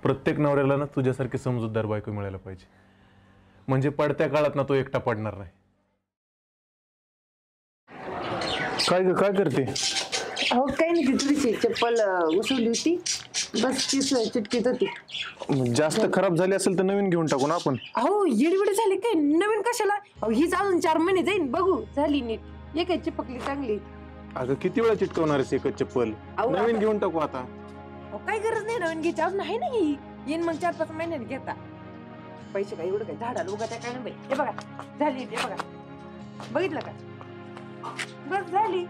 प्रत्येक नवऱ्याला ना तुझ्यासारखी समजूतदार बायको मिळायला पाहिजे, म्हणजे पडत्या काळात ना तो एकटा पडणार नाही. काय करते? अहो काही नाही, ती तुझी चप्पल उसवली होती, बस तीच चिटकीत होती. जास्त खराब झाली असेल तर नवीन घेऊन टाकू ना आपण. अहो येडबिड झाली काय, नवीन कशाला? अहो हीच अजून 4 महिने जाईन, बघू झाली नीट. एक चिपकली चांगली. अगं किती वेळा चिटकवणार आहेस एकच चप्पल? नवीन घेऊन टाकू आता. अहो काही गरज नाही नवीन घ्यायची, अजून आहे ना ही. येईन मग 4-5 महिन्यात घेता. पैसे काय एवढं काय झाडाला उगा त्या काय नाही. हे बघा झाली, हे बघा बघितलं का, बस झाली.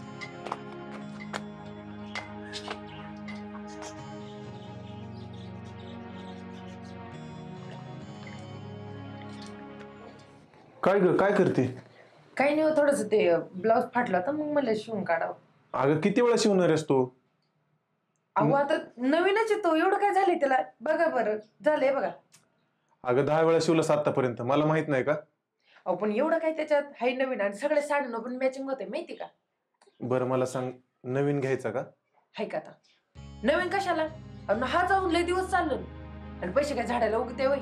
काय करते? काही नाही, थोडस ते ब्लाऊज फाटला होता, मग मला शिवून काढावं. अगं किती वेळा शिवणार आहेस तू? अहो आता नवीनच येतो, एवढं काय झालंय त्याला, बघा बरं झालंय बघा. अगं 10 वेळा शिवलंस आतापर्यंत, मला माहित नाही का? अहो पण एवढं काय त्याच्यात हाय नवीन, आणि सगळ्या साड्यांना पण मॅचिंग होते माहिती का? बरं मला सांग, नवीन घ्यायचा का? हाय का आता नवीन कशाला? हा जाऊन लय दिवस चाललो, आणि पैसे काय झाडायला उगते वय.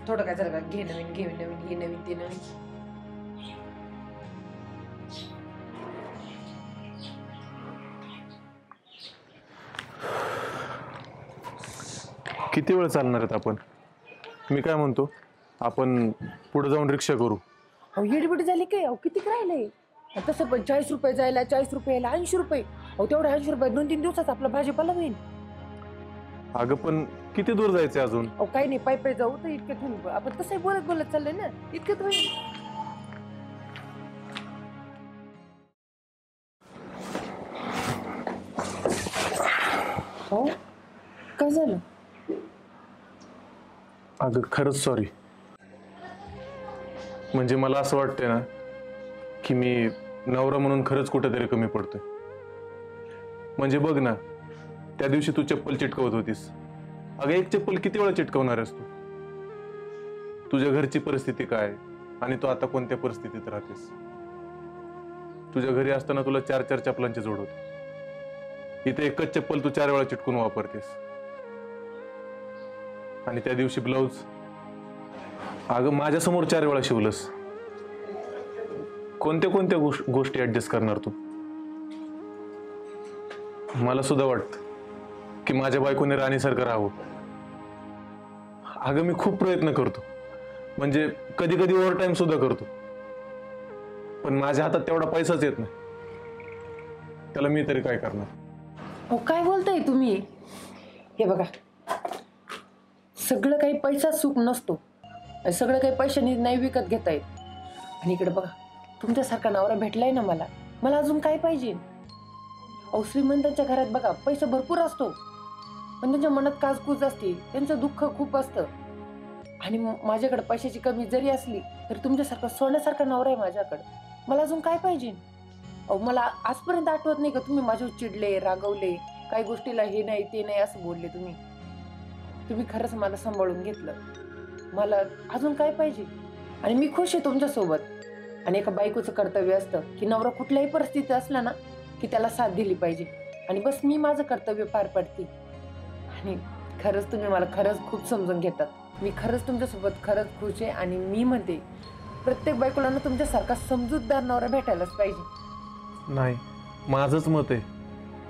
थोडं काय झालं का, घे नवीन, घे नवीन, हे नवीन, ते नवीन. किती वेळ चालणार आहेत आपण? मी काय म्हणतो, आपण पुढे जाऊन रिक्षा करू. अहो येडबिड झाली काय? अहो किती राहिलंय तसं पण, 40 रुपये जायला, 40 रुपये यायला, 80 रुपये. अहो तेवढं 80 रुपये 2-3 दिवसात आपला भाजीपाला होईल. अगं पण किती दूर जायचंय अजून? अहो काही नाही, पायी जाऊ तर इतक्यात होईल. आपण तसंही बोलत बोलत चाललंय ना, इतक्यात होईल. हो काय झालं? अगं खरंच सॉरी. म्हणजे मला असं वाटतंय ना की मी नवरा म्हणून खरंच कुठेतरी कमी पडतोय. म्हणजे बघ ना, त्या दिवशी तू चप्पल चिटकवत होतीस. अगं एक चप्पल किती वेळा चिटकवणार आहेस तू? तुझ्या घरची परिस्थिती काय, आणि तू आता कोणत्या परिस्थितीत राहतेस? तुझ्या घरी असताना तुला 4-4 चप्पलांची जोड होती. इथे एकच चप्पल तू 4 वेळा चिटकून वापरतेस. आणि त्या दिवशी ब्लाऊज अगं माझ्या समोर 4 वेळा शिवलंस. कोणत्या कोणत्या गोष्टी ऍडजस्ट करणार तू? मला सुद्धा वाटतं की माझ्या बायकोने राणीसारखं राहावं. अगं मी खूप प्रयत्न करतो, म्हणजे कधी कधी ओव्हर टाइम सुद्धा करतो, पण माझ्या हातात तेवढा पैसाच येत नाही. त्याला मी तरी काय करणार? अहो काय बोलताय तुम्ही? हे बघा, सगळं काही पैसा सुख नसतो, सगळं काही पैशाने नाही विकत घेता येत. आणि इकडे बघा, तुमच्यासारखा नवरा भेटलाय ना मला अजून काय पाहिजे? अहो श्रीमंतांच्या घरात बघा पैसा भरपूर असतो, पण त्यांच्या मनात काजकूज असते, त्यांचं दुःख खूप असतं. आणि माझ्याकडे पैशाची कमी जरी असली तर तुमच्यासारखा सोन्यासारखा नवरा आहे माझ्याकडे. मला अजून काय पाहिजे? अहो मला आजपर्यंत आठवत नाही का तुम्ही माझ्यावर चिडले, रागवले, काही गोष्टीला हे नाही ते नाही असं बोलले तुम्ही खरंच मला सांभाळून घेतलं. मला अजून काय पाहिजे? आणि मी खुश आहे तुमच्यासोबत. आणि एका बायकोचं कर्तव्य असतं की नवरा कुठल्याही परिस्थितीत असला ना की त्याला साथ दिली पाहिजे. आणि बस मी माझं कर्तव्य पार पाडते. आणि खरंच तुम्ही मला खरंच खूप समजून घेतात. मी खरंच तुमच्यासोबत खरंच खुश आहे. आणि मी म्हणते प्रत्येक बायकोला ना तुमच्यासारखा समजूतदार नवरा भेटायलाच पाहिजे. नाही, माझंच मत आहे,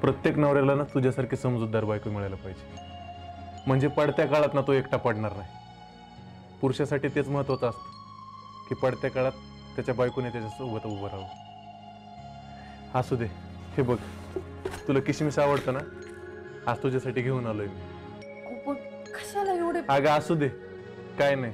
प्रत्येक नवऱ्याला ना तुझ्यासारखी समजूतदार बायको मिळायला पाहिजे, म्हणजे पडत्या काळात ना तो एकटा पडणार नाही. पुरुषासाठी तेच महत्वाचं असतं की पडत्या काळात त्याच्या बायकोने त्याच्यासोबत उभं राहावं. असू दे, हे बघ तुला किशमिश आवडतं ना, आज तुझ्यासाठी घेऊन आलोय मी. कशाला एवढे? अगं असू दे, काय नाही.